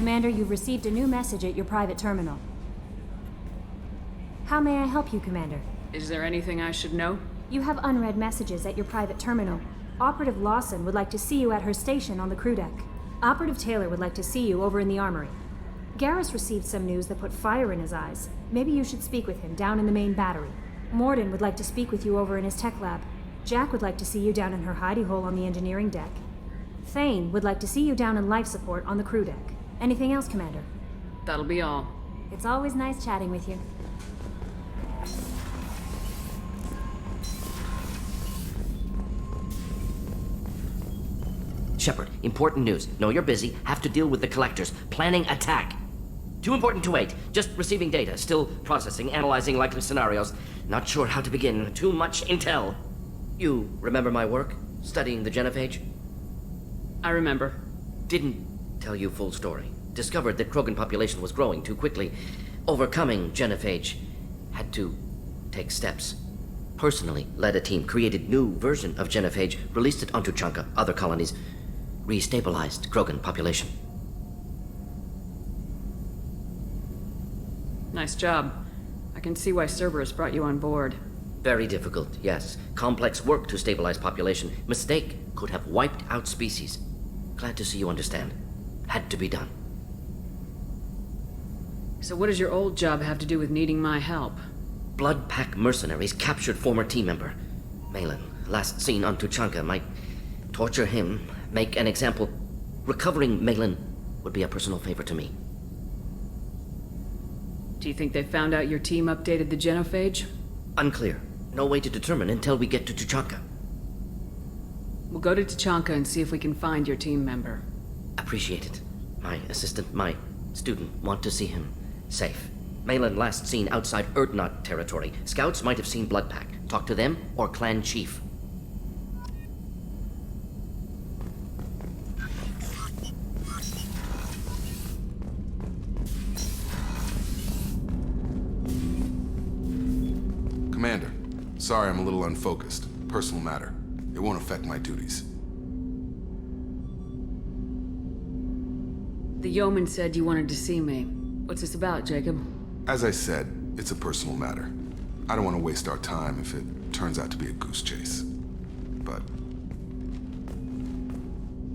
Commander, you've received a new message at your private terminal. How may I help you, Commander? Is there anything I should know? You have unread messages at your private terminal. Operative Lawson would like to see you at her station on the crew deck. Operative Taylor would like to see you over in the armory. Garrus received some news that put fire in his eyes. Maybe you should speak with him down in the main battery. Morden would like to speak with you over in his tech lab. Jack would like to see you down in her hidey hole on the engineering deck. Thane would like to see you down in life support on the crew deck. Anything else, Commander? That'll be all. It's always nice chatting with you. Shepard, important news. Know you're busy. Have to deal with the collectors. Planning attack. Too important to wait. Just receiving data. Still processing, analyzing likely scenarios. Not sure how to begin. Too much intel. You remember my work? Studying the genophage? I remember. Didn't tell you full story. Discovered that Krogan population was growing too quickly. Overcoming genophage. Had to take steps. Personally led a team, created new version of genophage, released it onto Chanka, other colonies. Restabilized Krogan population. Nice job. I can see why Cerberus brought you on board. Very difficult, yes. Complex work to stabilize population. Mistake could have wiped out species. Glad to see you understand. Had to be done. So what does your old job have to do with needing my help? Blood Pack mercenaries captured former team member. Malin, last seen on Tuchanka, might torture him, make an example. Recovering Malin would be a personal favor to me. Do you think they found out your team updated the genophage? Unclear. No way to determine until we get to Tuchanka. We'll go to Tuchanka and see if we can find your team member. Appreciate it. My assistant, my student, want to see him safe. Malin last seen outside Erdnot territory. Scouts might have seen Bloodpack. Talk to them or clan chief. Commander, sorry I'm a little unfocused. Personal matter. It won't affect my duties. The yeoman said you wanted to see me. What's this about, Jacob? As I said, it's a personal matter. I don't want to waste our time if it turns out to be a goose chase. But...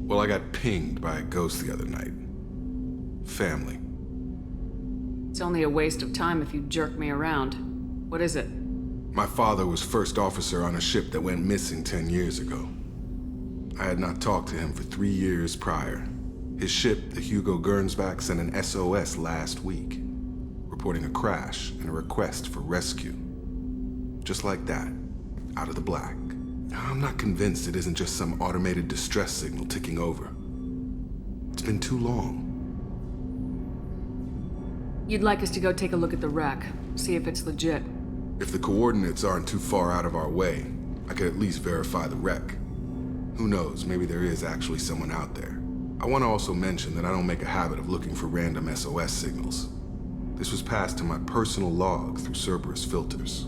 well, I got pinged by a ghost the other night. Family. It's only a waste of time if you jerk me around. What is it? My father was first officer on a ship that went missing 10 years ago. I had not talked to him for 3 years prior. His ship, the Hugo Gernsback, sent an SOS last week, reporting a crash and a request for rescue. Just like that, out of the black. I'm not convinced it isn't just some automated distress signal ticking over. It's been too long. You'd like us to go take a look at the wreck, see if it's legit. If the coordinates aren't too far out of our way, I could at least verify the wreck. Who knows, maybe there is actually someone out there. I want to also mention that I don't make a habit of looking for random SOS signals. This was passed to my personal log through Cerberus filters.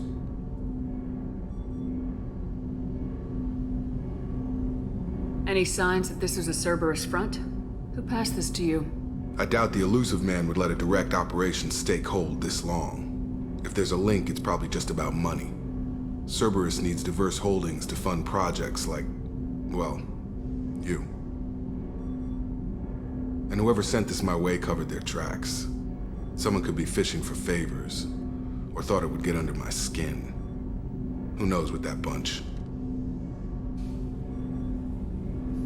Any signs that this is a Cerberus front? Who passed this to you? I doubt the elusive man would let a direct operation stake hold this long. If there's a link, it's probably just about money. Cerberus needs diverse holdings to fund projects like, well, you. And whoever sent this my way covered their tracks. Someone could be fishing for favors, or thought it would get under my skin. Who knows with that bunch?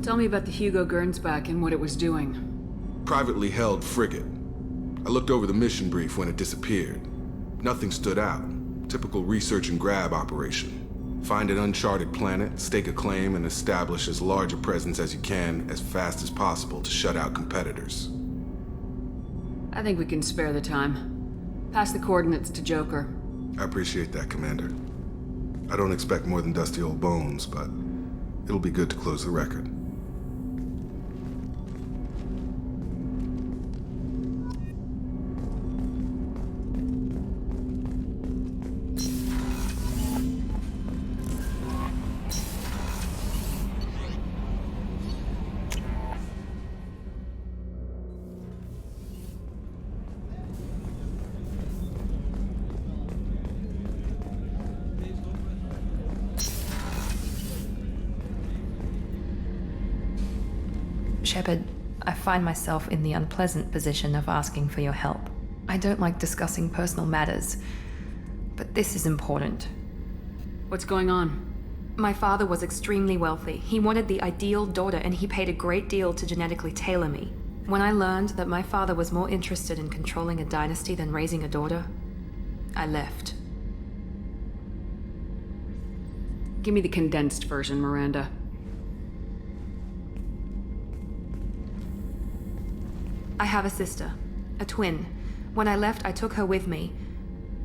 Tell me about the Hugo Gernsback and what it was doing. Privately held frigate. I looked over the mission brief when it disappeared. Nothing stood out. Typical research and grab operation. Find an uncharted planet, stake a claim, and establish as large a presence as you can as fast as possible to shut out competitors. I think we can spare the time. Pass the coordinates to Joker. I appreciate that, Commander. I don't expect more than dusty old bones, but it'll be good to close the record. Shepard, I find myself in the unpleasant position of asking for your help. I don't like discussing personal matters, but this is important. What's going on? My father was extremely wealthy. He wanted the ideal daughter, and he paid a great deal to genetically tailor me. When I learned that my father was more interested in controlling a dynasty than raising a daughter, I left. Give me the condensed version, Miranda. I have a sister, a twin. When I left, I took her with me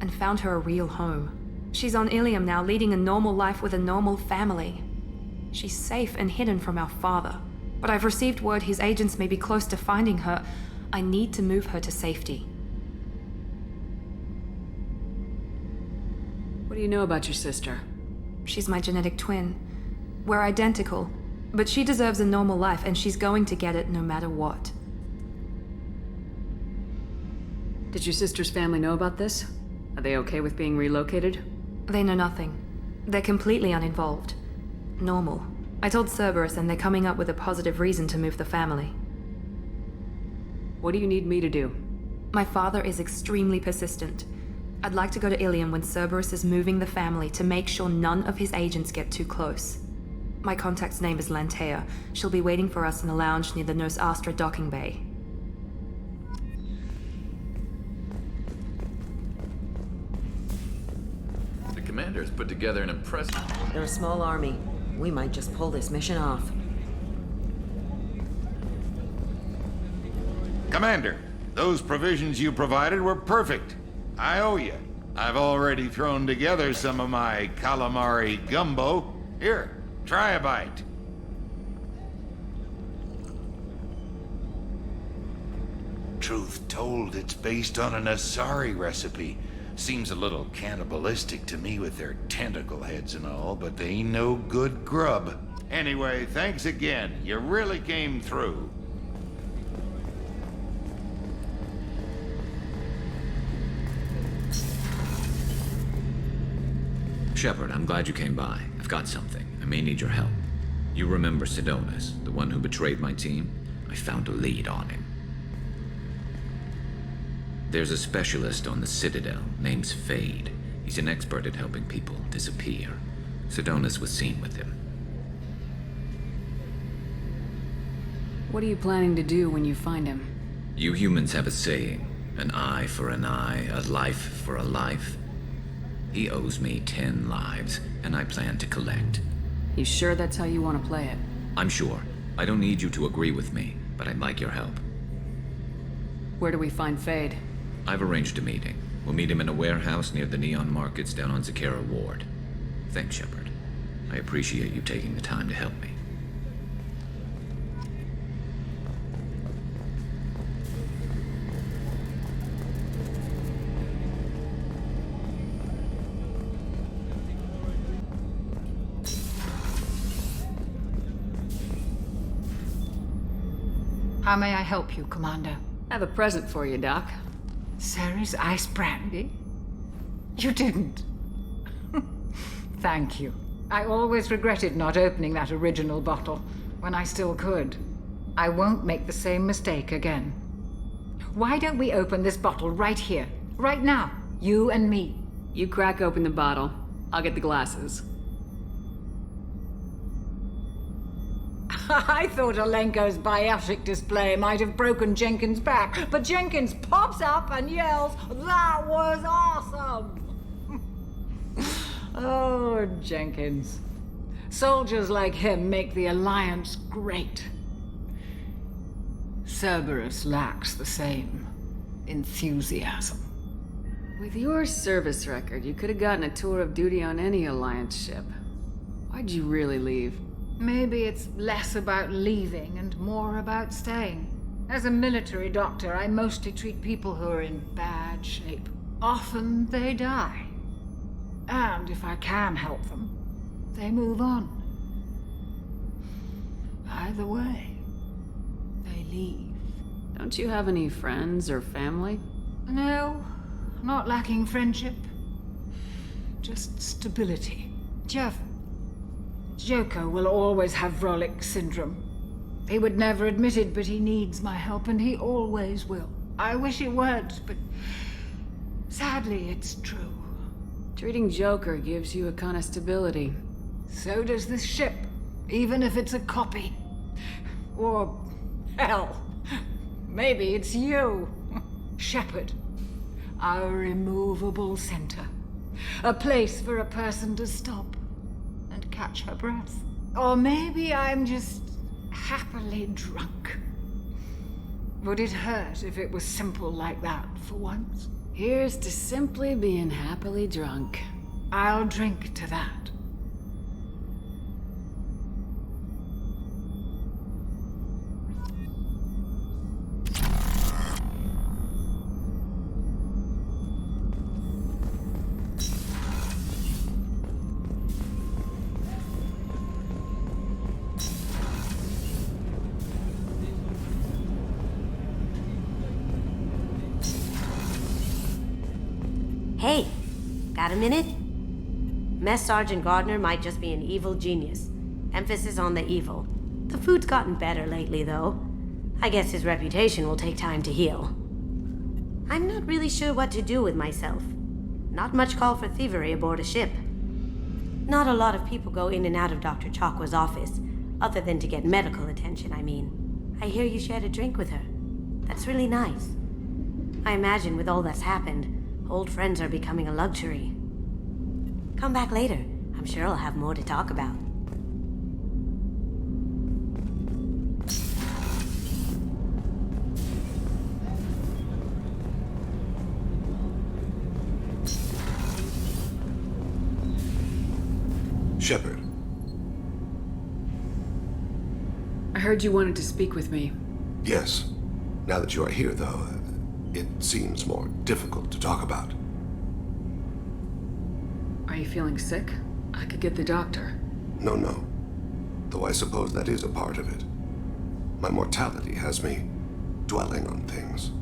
and found her a real home. She's on Ilium now, leading a normal life with a normal family. She's safe and hidden from our father. But I've received word his agents may be close to finding her. I need to move her to safety. What do you know about your sister? She's my genetic twin. We're identical, but she deserves a normal life, and she's going to get it no matter what. Did your sister's family know about this? Are they okay with being relocated? They know nothing. They're completely uninvolved. Normal. I told Cerberus, and they're coming up with a positive reason to move the family. What do you need me to do? My father is extremely persistent. I'd like to go to Ilium when Cerberus is moving the family to make sure none of his agents get too close. My contact's name is Lantea. She'll be waiting for us in the lounge near the Nos Astra docking bay. The commander's put together an impressive... They're a small army. We might just pull this mission off. Commander, those provisions you provided were perfect. I owe you. I've already thrown together some of my calamari gumbo. Here, try a bite. Truth told, it's based on an Asari recipe. Seems a little cannibalistic to me with their tentacle heads and all, but they ain't no good grub. Anyway, thanks again. You really came through. Shepard, I'm glad you came by. I've got something. I may need your help. You remember Sidonus, the one who betrayed my team? I found a lead on him. There's a specialist on the Citadel, name's Fade. He's an expert at helping people disappear. Sidonus was seen with him. What are you planning to do when you find him? You humans have a saying, an eye for an eye, a life for a life. He owes me 10 lives, and I plan to collect. You sure that's how you want to play it? I'm sure. I don't need you to agree with me, but I'd like your help. Where do we find Fade? I've arranged a meeting. We'll meet him in a warehouse near the Neon Markets down on Zakera Ward. Thanks, Shepard. I appreciate you taking the time to help me. How may I help you, Commander? I have a present for you, Doc. Ceres ice brandy? You didn't. Thank you. I always regretted not opening that original bottle when I still could. I won't make the same mistake again. Why don't we open this bottle right here, right now, you and me? You crack open the bottle. I'll get the glasses. I thought Alenko's biotic display might have broken Jenkins' back, but Jenkins pops up and yells, "That was awesome!" Oh, Jenkins. Soldiers like him make the Alliance great. Cerberus lacks the same enthusiasm. With your service record, you could have gotten a tour of duty on any Alliance ship. Why'd you really leave? Maybe it's less about leaving and more about staying. As a military doctor, I mostly treat people who are in bad shape. Often they die. And if I can help them, they move on. Either way, they leave. Don't you have any friends or family? No, not lacking friendship. Just stability. Jeff, Joker will always have Vrolic syndrome. He would never admit it, but he needs my help, and he always will. I wish it weren't, but sadly, it's true. Treating Joker gives you a kind of stability. So does this ship, even if it's a copy. Or, hell, maybe it's you, Shepard. Our immovable center. A place for a person to stop and catch her breath. Or maybe I'm just happily drunk. Would it hurt if it was simple like that for once? Here's to simply being happily drunk. I'll drink to that. Hey, got a minute? Mess Sergeant Gardner might just be an evil genius. Emphasis on the evil. The food's gotten better lately, though. I guess his reputation will take time to heal. I'm not really sure what to do with myself. Not much call for thievery aboard a ship. Not a lot of people go in and out of Dr. Chakwa's office, other than to get medical attention, I mean. I hear you shared a drink with her. That's really nice. I imagine with all that's happened, old friends are becoming a luxury. Come back later. I'm sure I'll have more to talk about. Shepard. I heard you wanted to speak with me. Yes. Now that you are here, though, it seems more difficult to talk about. Are you feeling sick? I could get the doctor. No. Though I suppose that is a part of it. My mortality has me dwelling on things.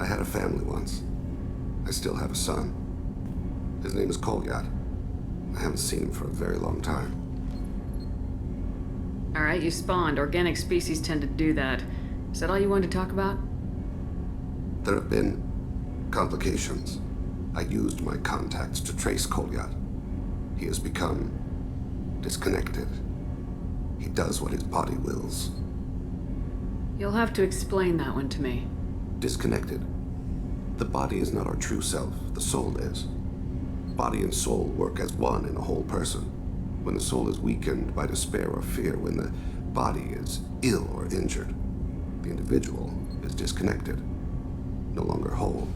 I had a family once. I still have a son. His name is Kolyat. I haven't seen him for a very long time. All right, you spawned. Organic species tend to do that. Is that all you wanted to talk about? There have been complications. I used my contacts to trace Kolyat. He has become disconnected. He does what his body wills. You'll have to explain that one to me. Disconnected. The body is not our true self. The soul is. Body and soul work as one in a whole person. When the soul is weakened by despair or fear, when the body is ill or injured, the individual is disconnected, no longer whole.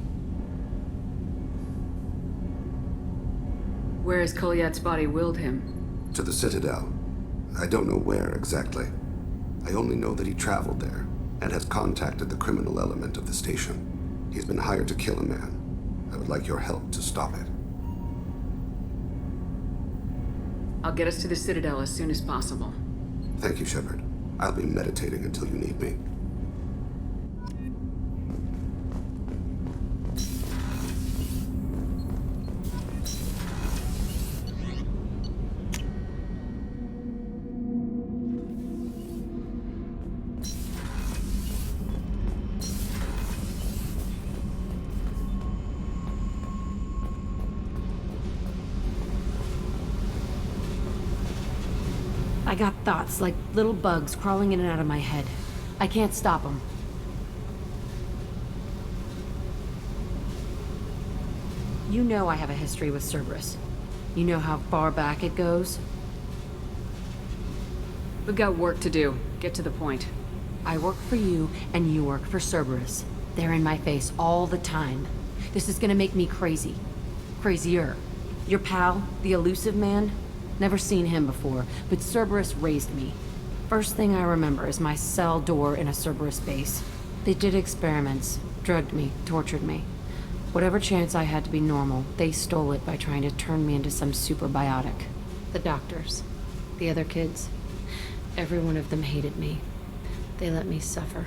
Where has Kolyat's body willed him? To the Citadel. I don't know where exactly. I only know that he traveled there and has contacted the criminal element of the station. He's been hired to kill a man. I would like your help to stop it. I'll get us to the Citadel as soon as possible. Thank you, Shepard. I'll be meditating until you need me. I got thoughts like little bugs crawling in and out of my head. I can't stop them. You know I have a history with Cerberus. You know how far back it goes? We've got work to do. Get to the point. I work for you, and you work for Cerberus. They're in my face all the time. This is gonna make me crazy. Crazier. Your pal, the elusive man? Never seen him before, but Cerberus raised me. First thing I remember is my cell door in a Cerberus base. They did experiments, drugged me, tortured me. Whatever chance I had to be normal, they stole it by trying to turn me into some superbiotic. The doctors, the other kids, every one of them hated me. They let me suffer.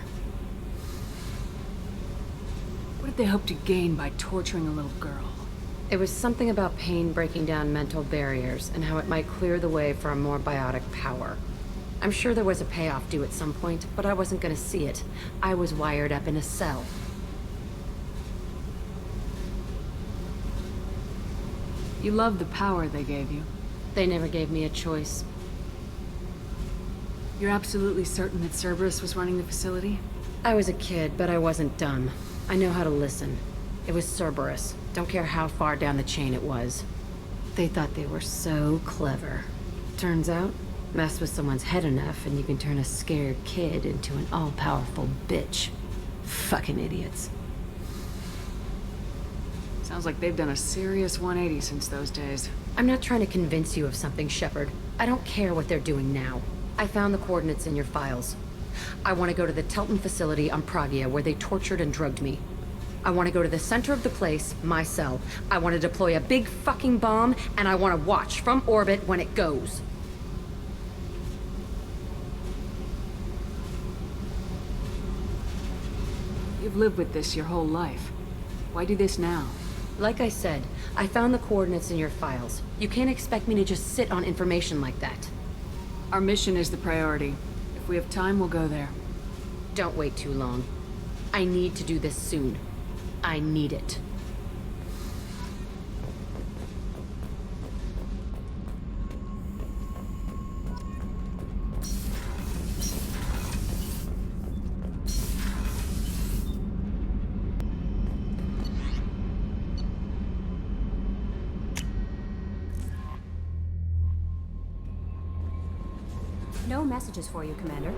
What did they hope to gain by torturing a little girl? It was something about pain breaking down mental barriers and how it might clear the way for a more biotic power. I'm sure there was a payoff due at some point, but I wasn't gonna see it. I was wired up in a cell. You love the power they gave you. They never gave me a choice. You're absolutely certain that Cerberus was running the facility? I was a kid, but I wasn't dumb. I know how to listen. It was Cerberus. Don't care how far down the chain it was. They thought they were so clever. Turns out, mess with someone's head enough and you can turn a scared kid into an all-powerful bitch. Fucking idiots. Sounds like they've done a serious 180 since those days. I'm not trying to convince you of something, Shepard. I don't care what they're doing now. I found the coordinates in your files. I want to go to the Telton facility on Pragia where they tortured and drugged me. I want to go to the center of the place, my cell. I want to deploy a big fucking bomb, and I want to watch from orbit when it goes. You've lived with this your whole life. Why do this now? Like I said, I found the coordinates in your files. You can't expect me to just sit on information like that. Our mission is the priority. If we have time, we'll go there. Don't wait too long. I need to do this soon. I need it. No messages for you, Commander.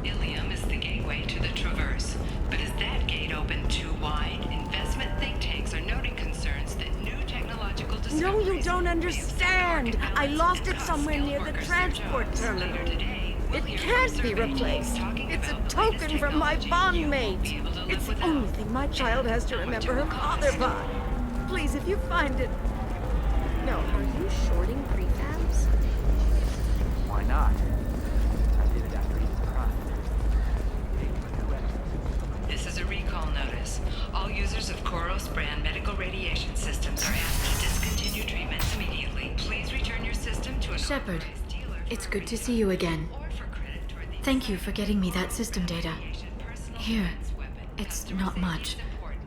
Ilium is the gateway to the Traverse, but is that gate open too wide? Investment think tanks are noting concerns that new technological discoveries... No, you don't understand! I lost it somewhere near the transport terminal. It can't be replaced. It's a token from my bondmate. It's the only thing my child has to remember her father by. Please, if you find it... No, are you shorting prefabs? Why not? I did it after each crime. This is a recall notice. All users of Koros brand medical radiation systems are asked to discontinue treatment immediately. Please return your system to an Shepard, it's good to see you again. Thank you for getting me that system data. Here, it's not much,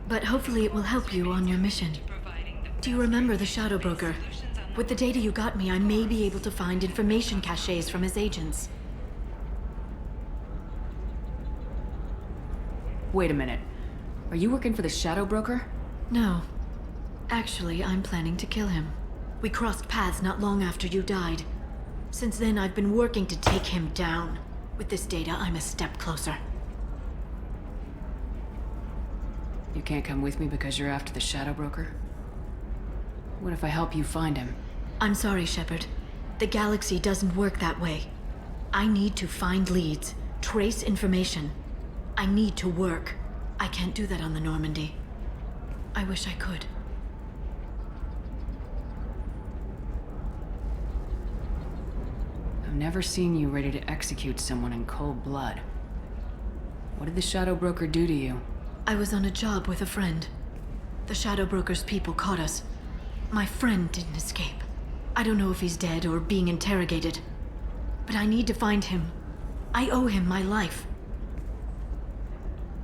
but hopefully it will help you on your mission. Do you remember the Shadow Broker? With the data you got me, I may be able to find information caches from his agents. Wait a minute. Are you working for the Shadow Broker? No. Actually, I'm planning to kill him. We crossed paths not long after you died. Since then, I've been working to take him down. With this data, I'm a step closer. You can't come with me because you're after the Shadow Broker? What if I help you find him? I'm sorry, Shepard. The galaxy doesn't work that way. I need to find leads, trace information. I need to work. I can't do that on the Normandy. I wish I could. I've never seen you ready to execute someone in cold blood. What did the Shadow Broker do to you? I was on a job with a friend. The Shadow Broker's people caught us. My friend didn't escape. I don't know if he's dead or being interrogated. But I need to find him. I owe him my life.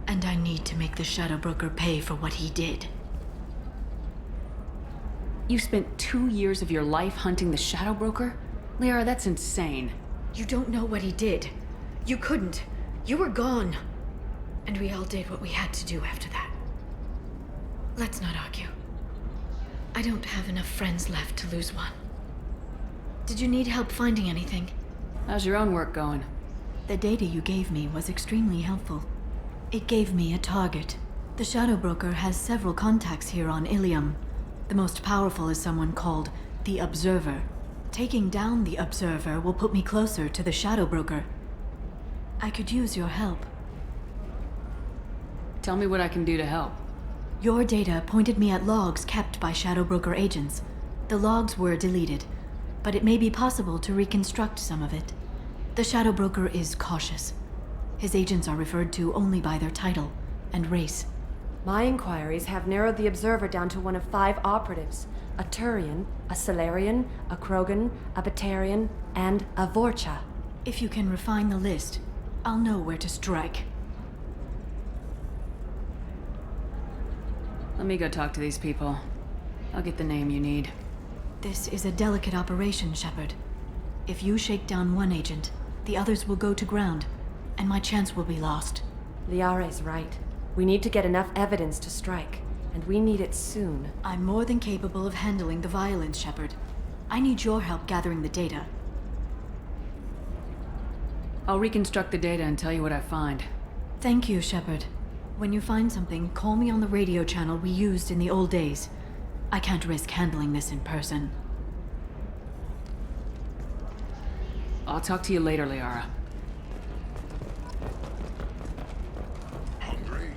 And I need to make the Shadow Broker pay for what he did. You spent 2 years of your life hunting the Shadow Broker? Liara, that's insane. You don't know what he did. You couldn't. You were gone. And we all did what we had to do after that. Let's not argue. I don't have enough friends left to lose one. Did you need help finding anything? How's your own work going? The data you gave me was extremely helpful. It gave me a target. The Shadow Broker has several contacts here on Ilium. The most powerful is someone called the Observer. Taking down the Observer will put me closer to the Shadow Broker. I could use your help. Tell me what I can do to help. Your data pointed me at logs kept by Shadow Broker agents. The logs were deleted, but it may be possible to reconstruct some of it. The Shadow Broker is cautious. His agents are referred to only by their title and race. My inquiries have narrowed the Observer down to one of 5 operatives. A Turian, a Solarian, a Krogan, a Batarian, and a Vorcha. If you can refine the list, I'll know where to strike. Let me go talk to these people. I'll get the name you need. This is a delicate operation, Shepard. If you shake down one agent, the others will go to ground, and my chance will be lost. Liara's right. We need to get enough evidence to strike, and we need it soon. I'm more than capable of handling the violence, Shepard. I need your help gathering the data. I'll reconstruct the data and tell you what I find. Thank you, Shepard. When you find something, call me on the radio channel we used in the old days. I can't risk handling this in person. I'll talk to you later, Liara. Hungry?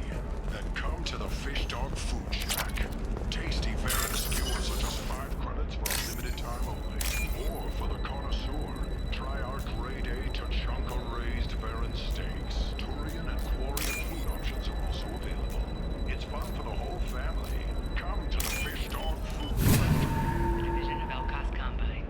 Then come to the Fish Dog Food Shack. Tasty Baron skewers are just 5 credits for a limited time only. Or for the connoisseur, try our grade A to Chunka-raised Baron steaks. Turian and Quarian food options are also available. It's fun for the whole family. Come to the Fish Dog Food Factory. Division of Elkas Combine.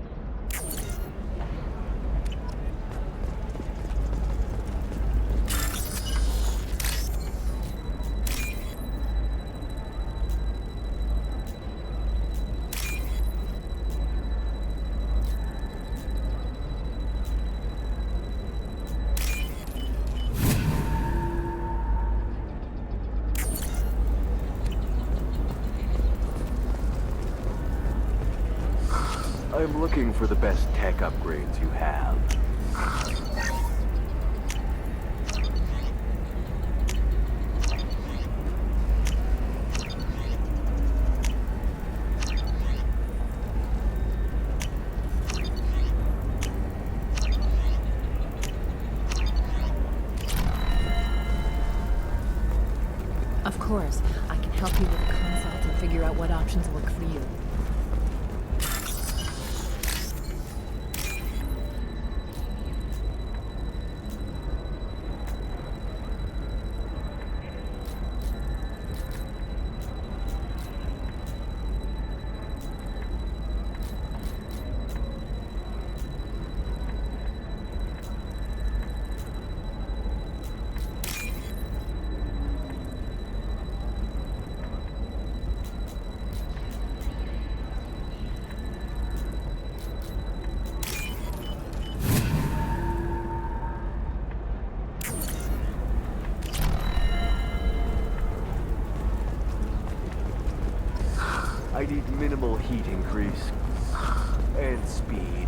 I'm looking for the best tech upgrades you have. Of course, I can help you with a consult and figure out what options work for you. I need minimal heat increase and speed.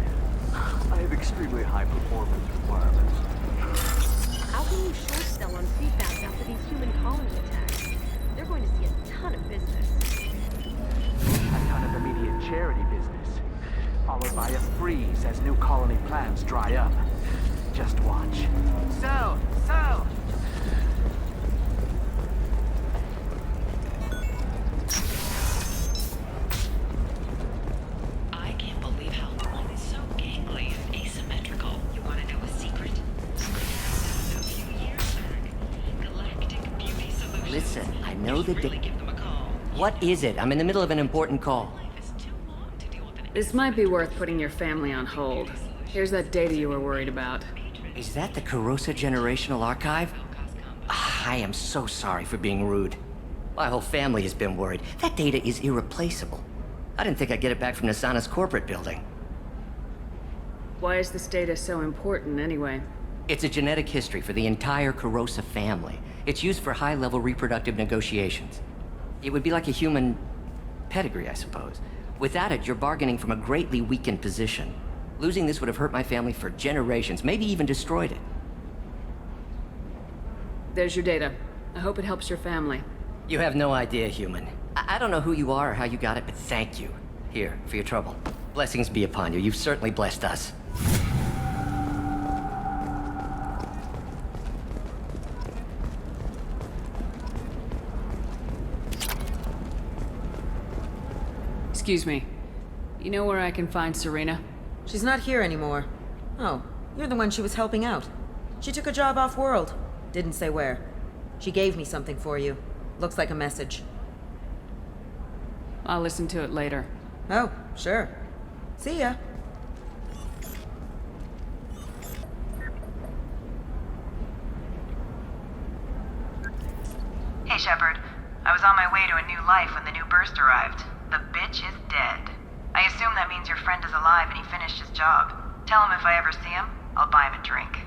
I have extremely high performance requirements. How can you short sell on feedback after these human colony attacks? They're going to see a ton of business. A ton of immediate charity business, followed by a freeze as new colony plans dry up. Just watch. Sell! Sell! Listen, I know the What is it? I'm in the middle of an important call. This might be worth putting your family on hold. Here's that data you were worried about. Is that the Carosa Generational Archive? I am so sorry for being rude. My whole family has been worried. That data is irreplaceable. I didn't think I'd get it back from Nasana's corporate building. Why is this data so important, anyway? It's a genetic history for the entire Carosa family. It's used for high-level reproductive negotiations. It would be like a human pedigree, I suppose. Without it, you're bargaining from a greatly weakened position. Losing this would have hurt my family for generations, maybe even destroyed it. There's your data. I hope it helps your family. You have no idea, human. I don't know who you are or how you got it, but thank you. Here, for your trouble. Blessings be upon you. You've certainly blessed us. Excuse me. You know where I can find Serena? She's not here anymore. Oh, you're the one she was helping out. She took a job off-world. Didn't say where. She gave me something for you. Looks like a message. I'll listen to it later. Oh, sure. See ya. Hey, Shepard. I was on my way to a new life when the new burst arrived. The bitch is dead. I assume that means your friend is alive and he finished his job. Tell him if I ever see him, I'll buy him a drink.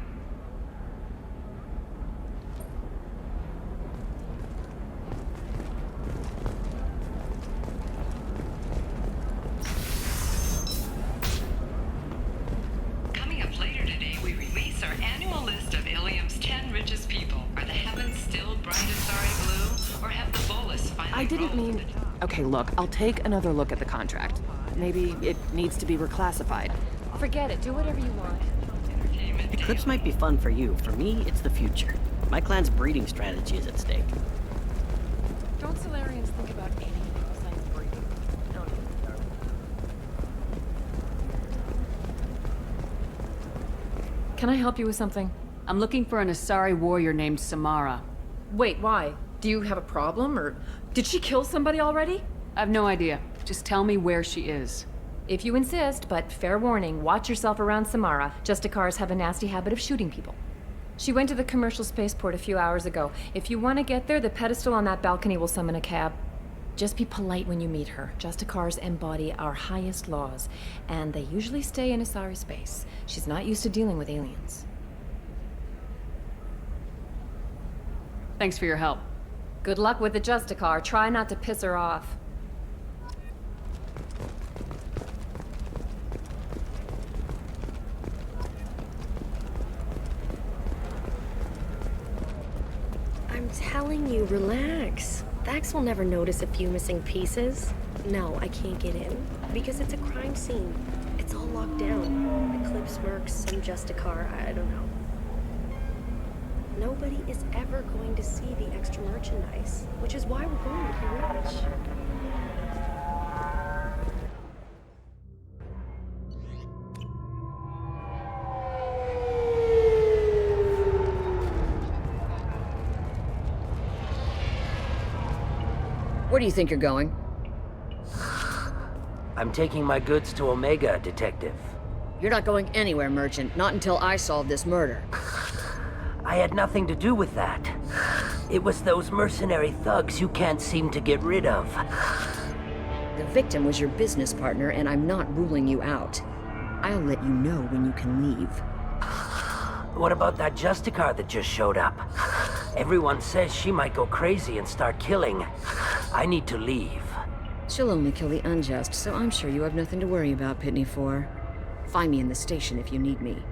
Coming up later today, we release our annual list of Ilium's 10 richest people. Are the heavens still bright as starry blue, or have the bolus finally I didn't mean... Okay, look, I'll take another look at the contract. Maybe it needs to be reclassified. Forget it. Do whatever you want. Eclipse might be fun for you. For me, it's the future. My clan's breeding strategy is at stake. Don't Solarians think about anything besides breeding? Can I help you with something? I'm looking for an Asari warrior named Samara. Wait, why? Do you have a problem, or did she kill somebody already? I have no idea. Just tell me where she is. If you insist, but fair warning, watch yourself around Samara. Justicars have a nasty habit of shooting people. She went to the commercial spaceport a few hours ago. If you want to get there, the pedestal on that balcony will summon a cab. Just be polite when you meet her. Justicars embody our highest laws, and they usually stay in Asari space. She's not used to dealing with aliens. Thanks for your help. Good luck with the Justicar. Try not to piss her off. I'm telling you, relax. Vax will never notice a few missing pieces. No, I can't get in, because it's a crime scene. It's all locked down. Eclipse mercs, some Justicar, I don't know. Nobody is ever going to see the extra merchandise, which is why we're going to be rich. Where do you think you're going? I'm taking my goods to Omega, Detective. You're not going anywhere, Merchant. Not until I solve this murder. I had nothing to do with that. It was those mercenary thugs you can't seem to get rid of. The victim was your business partner, and I'm not ruling you out. I'll let you know when you can leave. What about that Justicar that just showed up? Everyone says she might go crazy and start killing. I need to leave. She'll only kill the unjust, so I'm sure you have nothing to worry about, Pitney 4. Find me in the station if you need me.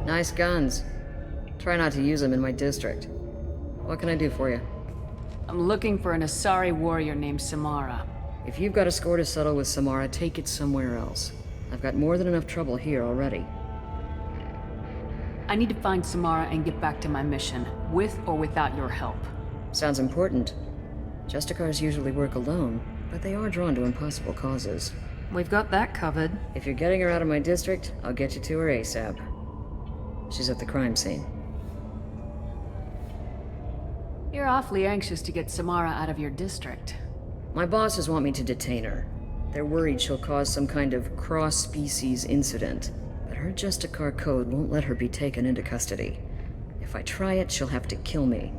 Nice guns. Try not to use them in my district. What can I do for you? I'm looking for an Asari warrior named Samara. If you've got a score to settle with Samara, take it somewhere else. I've got more than enough trouble here already. I need to find Samara and get back to my mission, with or without your help. Sounds important. Justicars usually work alone, but they are drawn to impossible causes. We've got that covered. If you're getting her out of my district, I'll get you to her ASAP. She's at the crime scene. You're awfully anxious to get Samara out of your district. My bosses want me to detain her. They're worried she'll cause some kind of cross-species incident, but her Justicar code won't let her be taken into custody. If I try it, she'll have to kill me.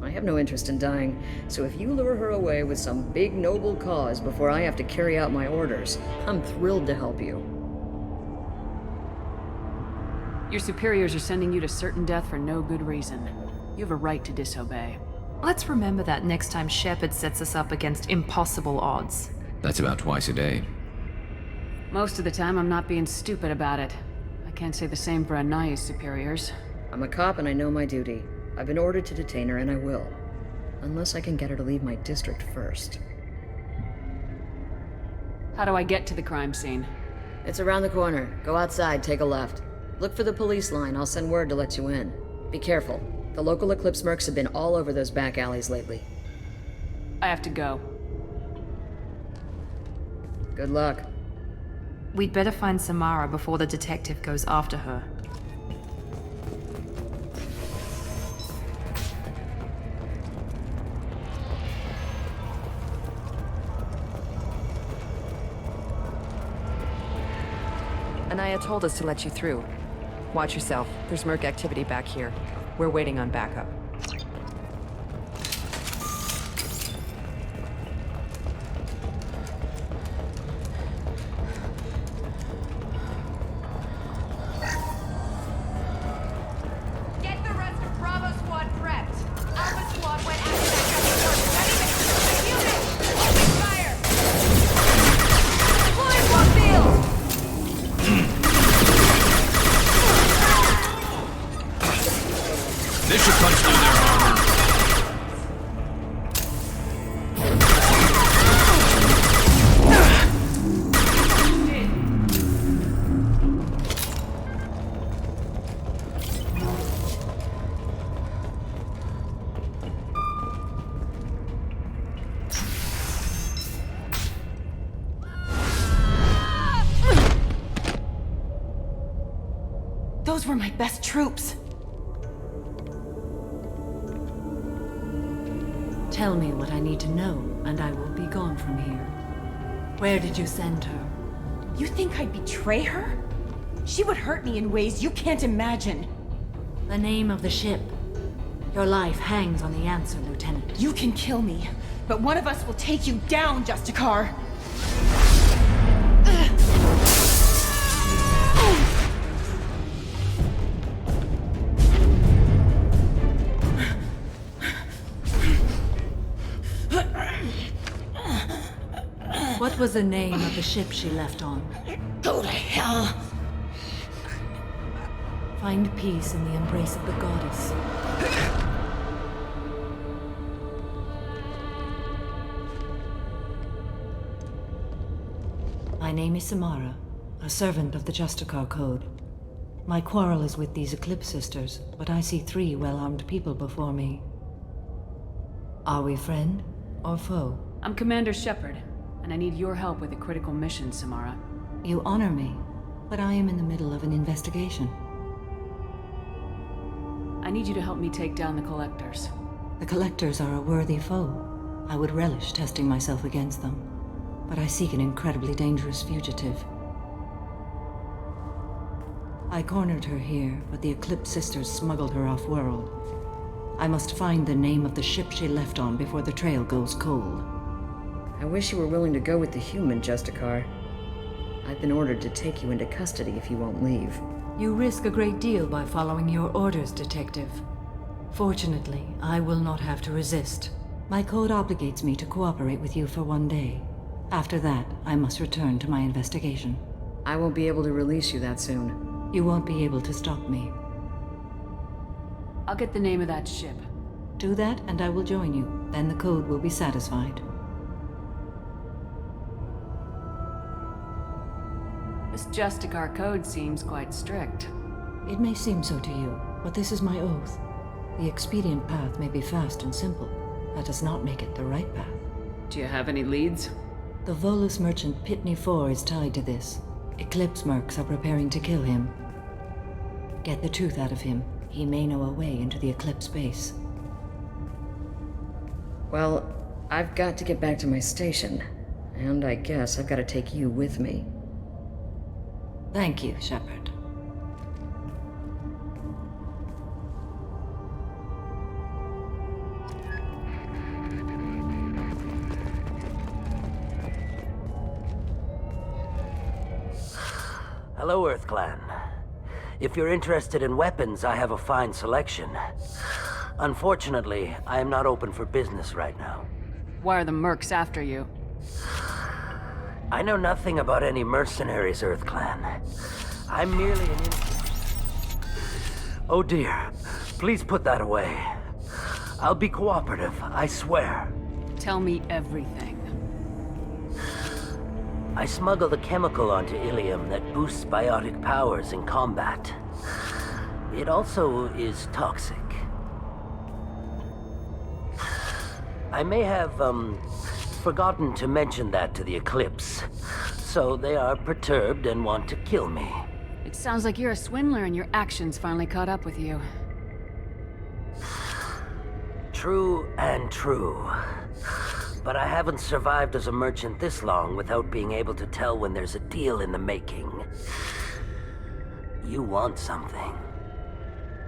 I have no interest in dying, so if you lure her away with some big noble cause before I have to carry out my orders, I'm thrilled to help you. Your superiors are sending you to certain death for no good reason. You have a right to disobey. Let's remember that next time Shepard sets us up against impossible odds. That's about twice a day. Most of the time, I'm not being stupid about it. can't say the same for Anaya's superiors. I'm a cop and I know my duty. I've been ordered to detain her and I will. Unless I can get her to leave my district first. How do I get to the crime scene? It's around the corner. Go outside, take a left. Look for the police line. I'll send word to let you in. Be careful. The local Eclipse mercs have been all over those back alleys lately. I have to go. Good luck. We'd better find Samara before the detective goes after her. Anaya told us to let you through. Watch yourself. There's merc activity back here. We're waiting on backup. Get the rest of Bravo Squad prepped. Alpha Squad went after that Ready? Unit! Open fire! Deploying Warfield! This should punch through their armor. Those were my best troops. Tell me what I need to know, and I will be gone from here. Where did you send her? You think I'd betray her? She would hurt me in ways you can't imagine. The name of the ship. Your life hangs on the answer, Lieutenant. You can kill me, but one of us will take you down, Justicar. What was the name of the ship she left on? Go to hell! Find peace in the embrace of the goddess. My name is Samara, a servant of the Justicar Code. My quarrel is with these Eclipse Sisters, but I see 3 well-armed people before me. Are we friend or foe? I'm Commander Shepard, and I need your help with a critical mission, Samara. You honor me, but I am in the middle of an investigation. I need you to help me take down the Collectors. The Collectors are a worthy foe. I would relish testing myself against them, but I seek an incredibly dangerous fugitive. I cornered her here, but the Eclipse Sisters smuggled her off-world. I must find the name of the ship she left on before the trail goes cold. I wish you were willing to go with the human, Justicar. I've been ordered to take you into custody if you won't leave. You risk a great deal by following your orders, Detective. Fortunately, I will not have to resist. My code obligates me to cooperate with you for 1 day. After that, I must return to my investigation. I won't be able to release you that soon. You won't be able to stop me. I'll get the name of that ship. Do that, and I will join you. Then the code will be satisfied. This Justicar Code seems quite strict. It may seem so to you, but this is my oath. The expedient path may be fast and simple. That does not make it the right path. Do you have any leads? The Volus merchant Pitney 4 is tied to this. Eclipse mercs are preparing to kill him. Get the truth out of him. He may know a way into the Eclipse base. Well, I've got to get back to my station. And I guess I've got to take you with me. Thank you, Shepard. Hello, Earth Clan. If you're interested in weapons, I have a fine selection. Unfortunately, I am not open for business right now. Why are the mercs after you? I know nothing about any mercenaries, Earth Clan. I'm merely an Oh dear. Please put that away. I'll be cooperative, I swear. Tell me everything. I smuggled a chemical onto Ilium that boosts biotic powers in combat. It also is toxic. I may have, forgotten to mention that to the Eclipse. So they are perturbed and want to kill me. It sounds like you're a swindler and your actions finally caught up with you. True and true. But I haven't survived as a merchant this long without being able to tell when there's a deal in the making. You want something.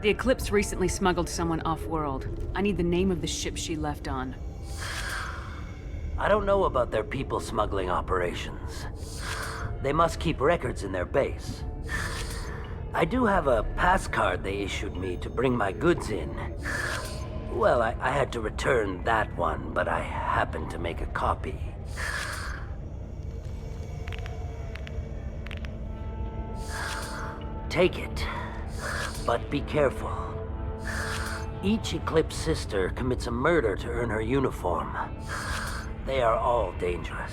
The Eclipse recently smuggled someone off-world. I need the name of the ship she left on. I don't know about their people smuggling operations. They must keep records in their base. I do have a pass card they issued me to bring my goods in. Well, I had to return that one, but I happened to make a copy. Take it, but be careful. Each Eclipse sister commits a murder to earn her uniform. They are all dangerous.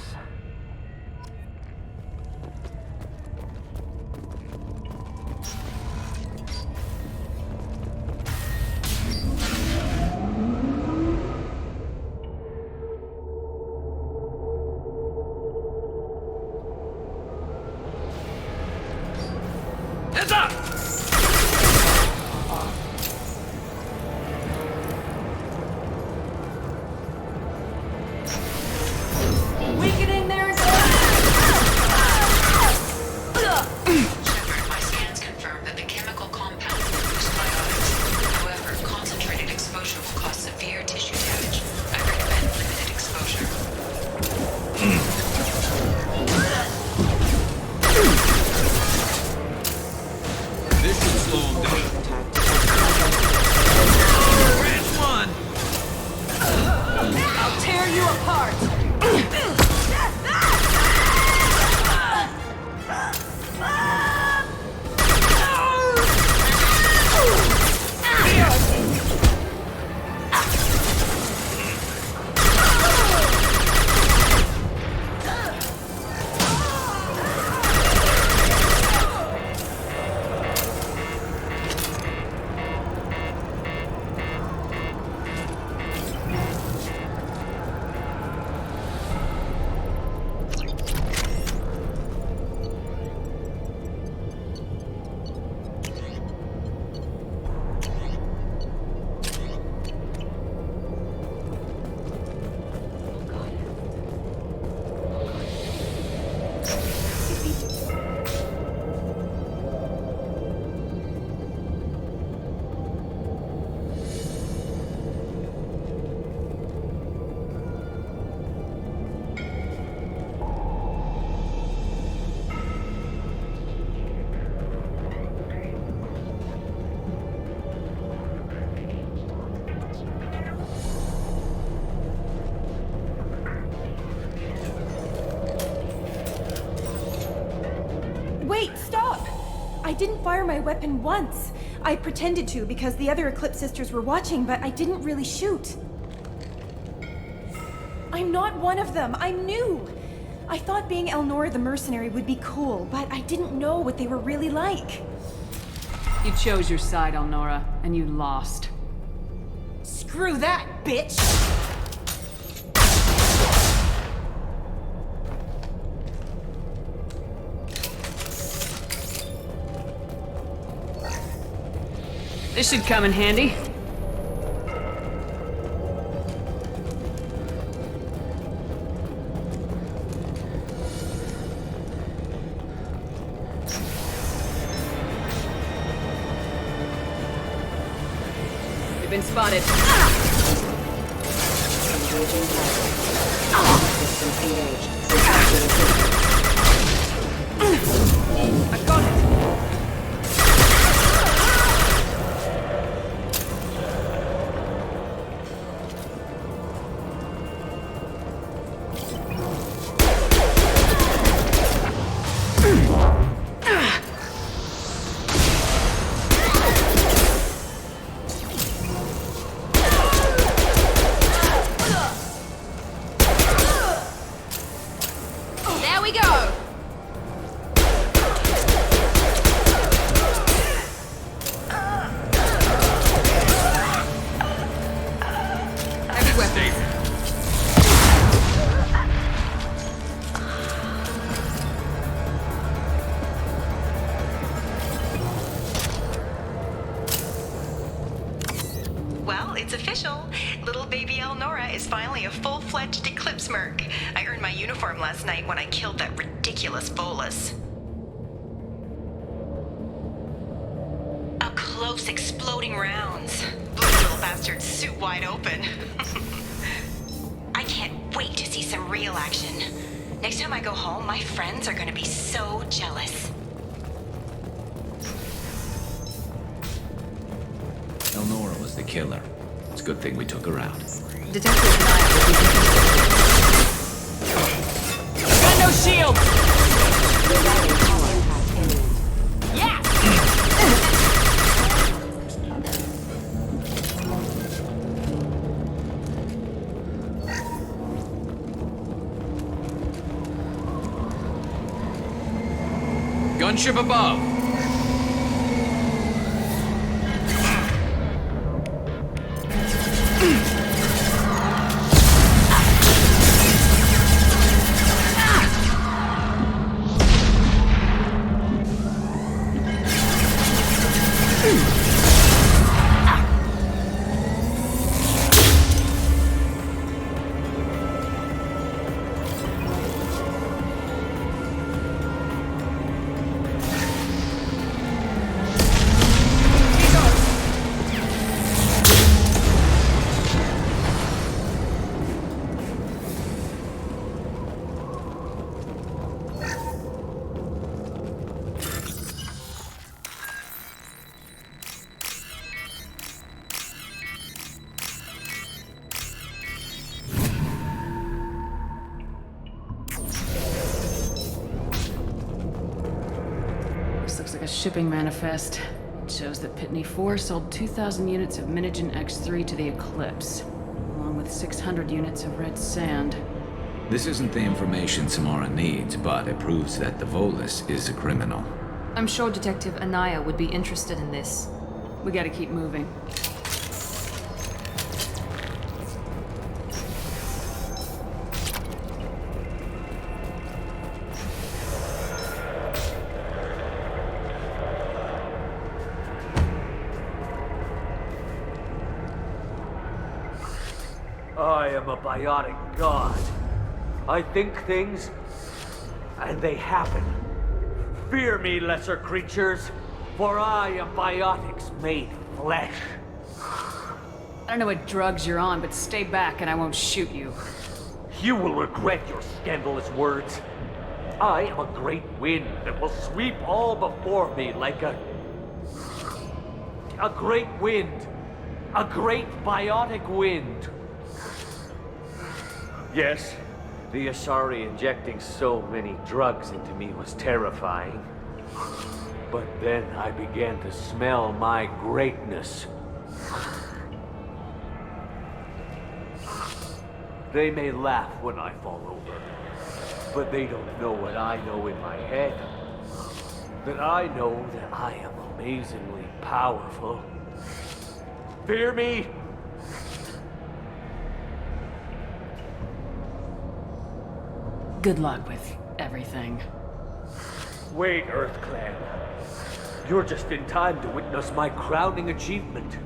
Heads up! Weakening their Shepard, my scans confirm that the chemical compound produced biotics. However, concentrated exposure will cause severe tissue damage. I recommend limited exposure. This should slow him down. Branch one! I'll tear you apart! Wait, stop! I didn't fire my weapon once. I pretended to because the other Eclipse sisters were watching, but I didn't really shoot. I'm not one of them. I'm new. I thought being Elnora the mercenary would be cool, but I didn't know what they were really like. You chose your side, Elnora, and you lost. Screw that, bitch! This should come in handy. You've been spotted. I got it. it's official. Little baby Elnora is finally a full-fledged Eclipse merc. I earned my uniform last night when I killed that ridiculous Volus. Up close, exploding rounds. Blew the little bastard's suit wide open. I can't wait to see some real action. Next time I go home, my friends are gonna be so jealous. Elnora was the killer. It's a good thing we took her out. Detective Naya will be Got no shield! Yeah! Gunship above. This looks like a shipping manifest. It shows that Pitney 4 sold 2,000 units of Minigen X3 to the Eclipse, along with 600 units of red sand. This isn't the information Samara needs, but it proves that the Volus is a criminal. I'm sure Detective Anaya would be interested in this. We gotta keep moving. I am a biotic god. I think things, and they happen. Fear me, lesser creatures, for I am biotics made flesh. I don't know what drugs you're on, but stay back and I won't shoot you. You will regret your scandalous words. I am a great wind that will sweep all before me like a great wind. A great biotic wind. Yes, the Asari injecting so many drugs into me was terrifying. But then I began to smell my greatness. They may laugh when I fall over, but they don't know what I know in my head. That I know that I am amazingly powerful. Fear me? Good luck with everything. Wait, Earth Clan. You're just in time to witness my crowning achievement.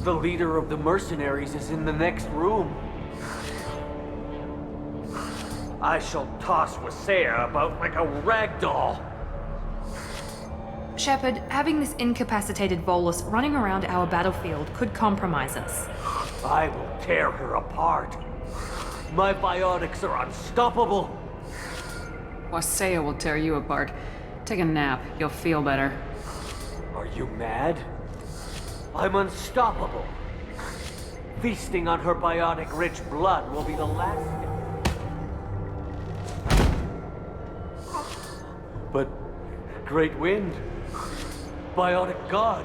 The leader of the mercenaries is in the next room. I shall toss Wasea about like a rag doll. Shepard, having this incapacitated Volus running around our battlefield could compromise us. I will tear her apart. My biotics are unstoppable. Wasea will tear you apart. Take a nap. You'll feel better. Are you mad? I'm unstoppable. Feasting on her biotic-rich blood will be the last... But... Great Wind... Biotic God...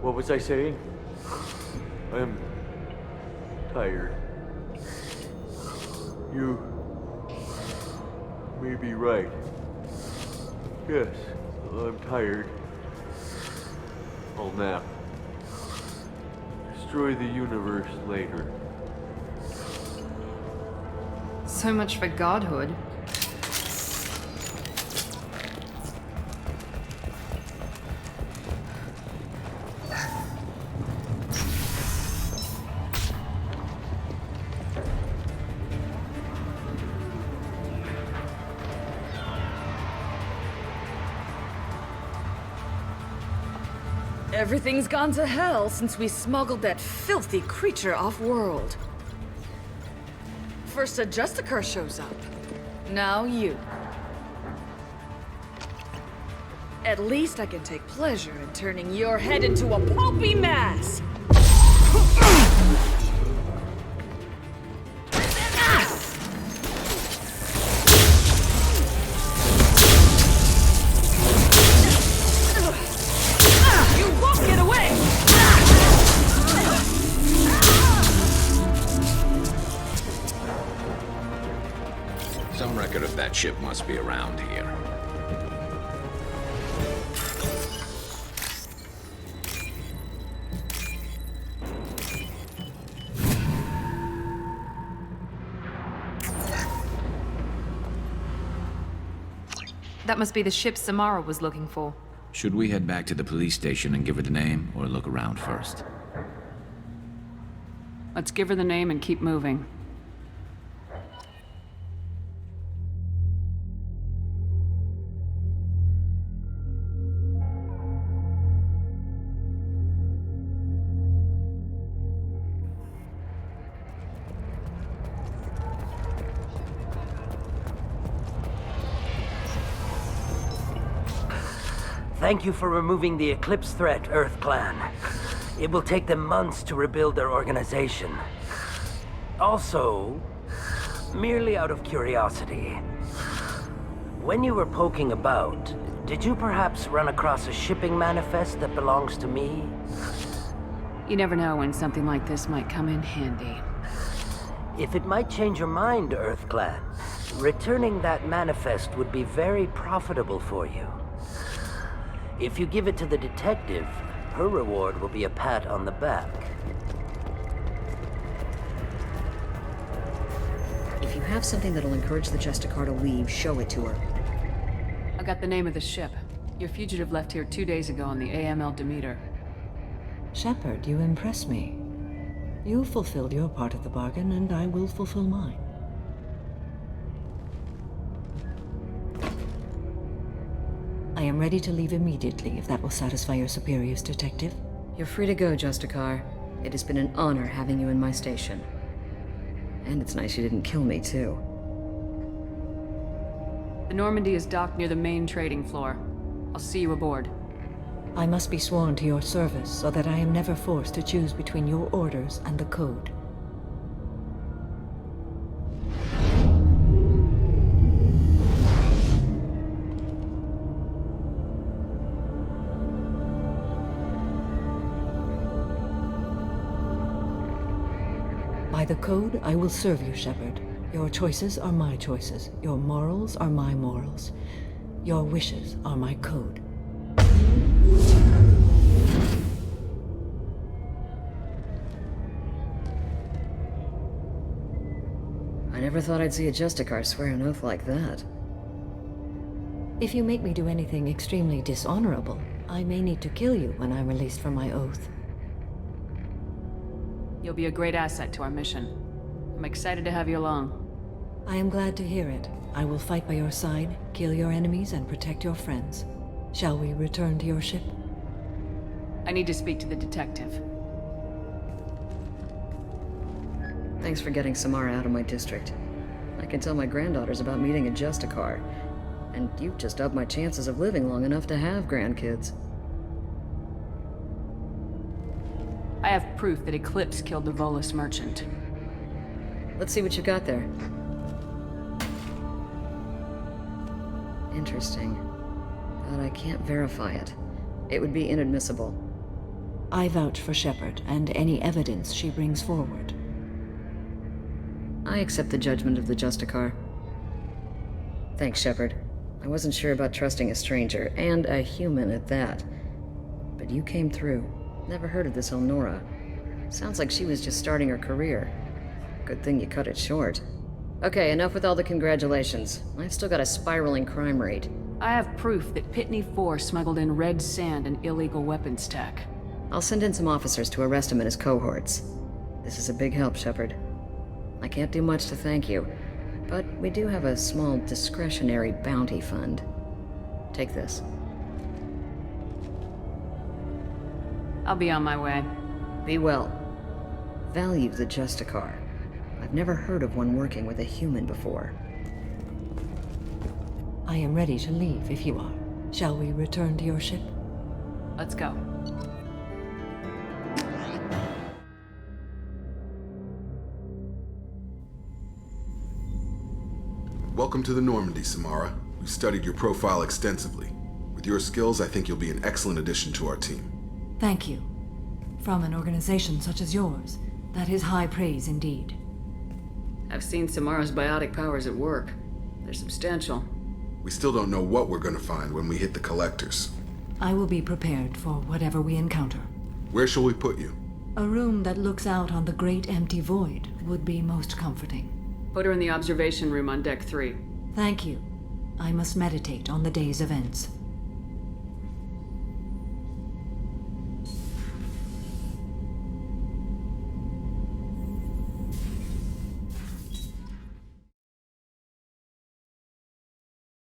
What was I saying? I'm... tired. You... may be right. Yes, I'm tired. I'll nap. Destroy the universe later. So much for godhood. Everything's gone to hell since we smuggled that filthy creature off-world. First a Justicar shows up. Now you. At least I can take pleasure in turning your head into a pulpy mass! Some record of that ship must be around here. That must be the ship Samara was looking for. Should we head back to the police station and give her the name, or look around first? Let's give her the name and keep moving. Thank you for removing the Eclipse threat, Earth Clan. It will take them months to rebuild their organization. Also, merely out of curiosity, when you were poking about, did you perhaps run across a shipping manifest that belongs to me? You never know when something like this might come in handy. If it might change your mind, Earth Clan, returning that manifest would be very profitable for you. If you give it to the detective, her reward will be a pat on the back. If you have something that'll encourage the Justicar to leave, show it to her. I got the name of the ship. Your fugitive left here 2 days ago on the AML Demeter. Shepard, you impress me. You fulfilled your part of the bargain, and I will fulfill mine. I am ready to leave immediately, if that will satisfy your superiors, Detective. You're free to go, Justicar. It has been an honor having you in my station. And it's nice you didn't kill me, too. The Normandy is docked near the main trading floor. I'll see you aboard. I must be sworn to your service, so that I am never forced to choose between your orders and the Code. By the Code, I will serve you, Shepard. Your choices are my choices. Your morals are my morals. Your wishes are my code. I never thought I'd see a Justicar swear an oath like that. If you make me do anything extremely dishonorable, I may need to kill you when I'm released from my oath. You'll be a great asset to our mission. I'm excited to have you along. I am glad to hear it. I will fight by your side, kill your enemies, and protect your friends. Shall we return to your ship? I need to speak to the detective. Thanks for getting Samara out of my district. I can tell my granddaughters about meeting a Justicar. And you've just upped my chances of living long enough to have grandkids. I have proof that Eclipse killed the Volus merchant. Let's see what you got there. Interesting. But I can't verify it. It would be inadmissible. I vouch for Shepard and any evidence she brings forward. I accept the judgment of the Justicar. Thanks, Shepard. I wasn't sure about trusting a stranger, and a human at that. But you came through. Never heard of this Elnora. Sounds like she was just starting her career. Good thing you cut it short. Okay, enough with all the congratulations. I've still got a spiraling crime rate. I have proof that Pitney 4 smuggled in red sand and illegal weapons tech. I'll send in some officers to arrest him and his cohorts. This is a big help, Shepard. I can't do much to thank you, but we do have a small discretionary bounty fund. Take this. I'll be on my way. Be well. Value the Justicar. I've never heard of one working with a human before. I am ready to leave if you are. Shall we return to your ship? Let's go. Welcome to the Normandy, Samara. We've studied your profile extensively. With your skills, I think you'll be an excellent addition to our team. Thank you. From an organization such as yours, that is high praise indeed. I've seen Samara's biotic powers at work. They're substantial. We still don't know what we're gonna find when we hit the collectors. I will be prepared for whatever we encounter. Where shall we put you? A room that looks out on the great empty void would be most comforting. Put her in the observation room on deck 3. Thank you. I must meditate on the day's events.